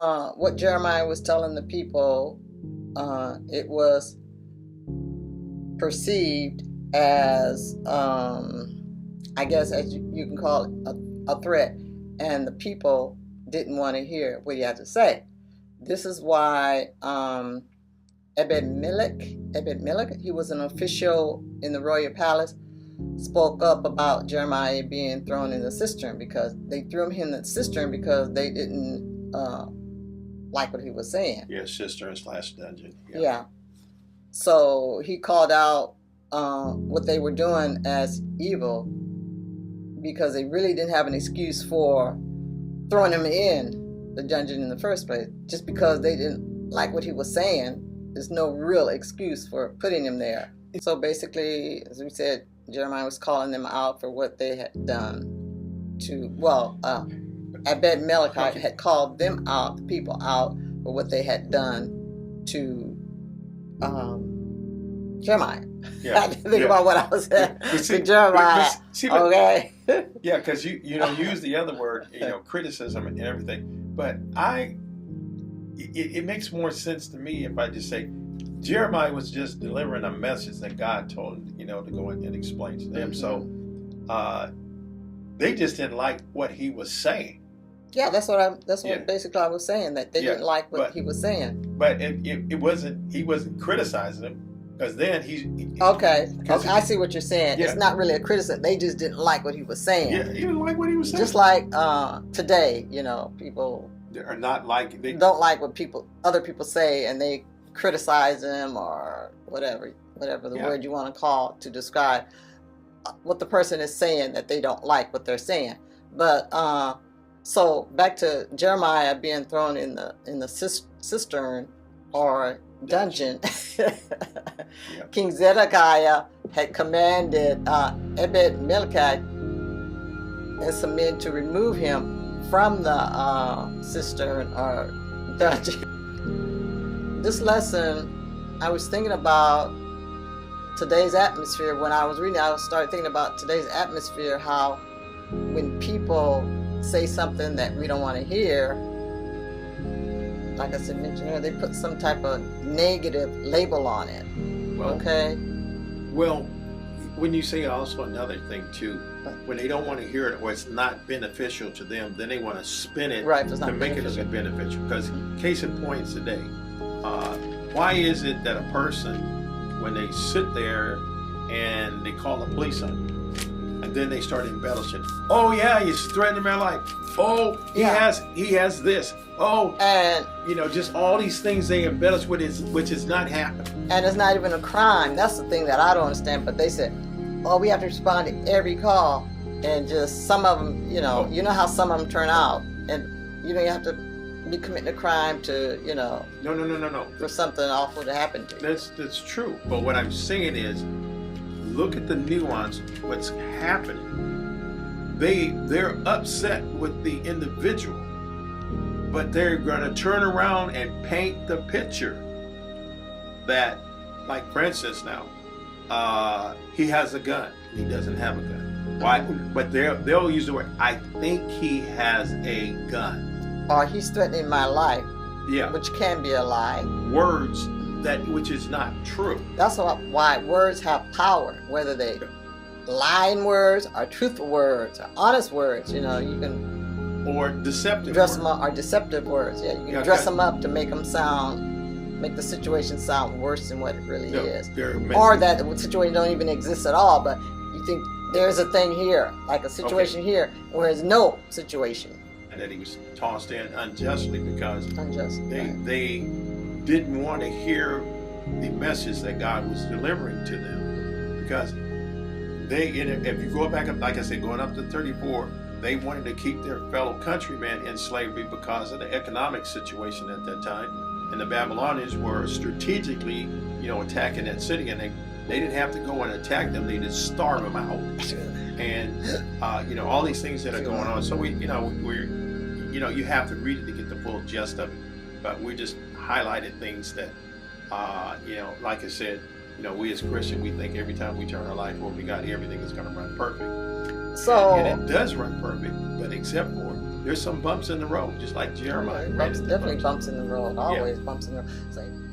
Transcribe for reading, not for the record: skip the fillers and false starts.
what Jeremiah was telling the people, it was perceived as, I guess, as you can call it, a threat, and the people didn't want to hear what he had to say. This is why Ebed Melech, he was an official in the royal palace, spoke up about Jeremiah being thrown in the cistern, because they threw him in the cistern because they didn't like what he was saying. Yeah, cistern/dungeon. Yeah. So he called out what they were doing as evil, because they really didn't have an excuse for throwing him in the dungeon in the first place. Just because they didn't like what he was saying, there's no real excuse for putting him there. So basically, as we said, Jeremiah was calling them out for what they had done to, Ebed Melech had called them out, the people out, for what they had done to Jeremiah. Yeah. I had to think about what I was saying to Jeremiah. Okay. Yeah, because you use the other word, criticism and everything. But it makes more sense to me if I just say Jeremiah was just delivering a message that God told him, to go in and explain to them. Mm-hmm. So they just didn't like what he was saying. Yeah, that's what basically I was saying, that they didn't like what he was saying. But it wasn't, he wasn't criticizing them, because then Okay, I see what you're saying. Yeah. It's not really a criticism. They just didn't like what he was saying. Yeah, he didn't like what he was saying. Just like today, people are not like, they don't like what other people say, and they criticize them, or whatever the word you want to call to describe what the person is saying, that they don't like what they're saying. But so back to Jeremiah being thrown in the cistern or dungeon. King Zedekiah had commanded Ebed Melech and some men to remove him from the cistern or dungeon. This lesson, I was thinking about today's atmosphere. When I was reading, I started thinking about today's atmosphere, how when people say something that we don't want to hear, like I said, mentioned earlier, they put some type of negative label on it. Okay? Well, when you say also another thing too, when they don't want to hear it or it's not beneficial to them, then they want to spin it to make it look beneficial. Because case in point today, why is it that a person, when they sit there and they call the police on you, and then they start embellishing, oh yeah, he's threatening my life, oh he has this, oh, and just all these things they embellish with, which is not happening, and it's not even a crime. That's the thing that I don't understand. But they said, oh, we have to respond to every call, and just some of them, you know how some of them turn out, and you have to be committing a crime to no for something awful to happen to you. That's true. But what I'm saying is, look at the nuance. What's happening? They're upset with the individual, but they're going to turn around and paint the picture that, like for instance now, he has a gun. He doesn't have a gun. Why? But they'll use the word, I think he has a gun. Or he's threatening my life. Yeah. Which can be a lie. Words which is not true. That's why words have power, whether they lying words or truthful words or honest words. You can or deceptive dress words. them up, or deceptive words. Yeah, you can dress them up to make the situation sound worse than what it really is, or that the situation don't even exist at all. But you think there's a thing here, like a situation here, where there's no situation. And that he was tossed in unjustly because they didn't want to hear the message that God was delivering to them, because if you go back up, like I said, going up to 34, they wanted to keep their fellow countrymen in slavery because of the economic situation at that time, and the Babylonians were strategically attacking that city, and they didn't have to go and attack them, they just starve them out, and all these things that are going on. So you have to read it to get the full gist of it, but we just highlighted things that like I said, we as Christians, we think every time we turn our life over to God, everything is going to run perfect. So and it does run perfect, but except for there's some bumps in the road, just like Jeremiah. Definitely bumps in the road. Always bumps in the road.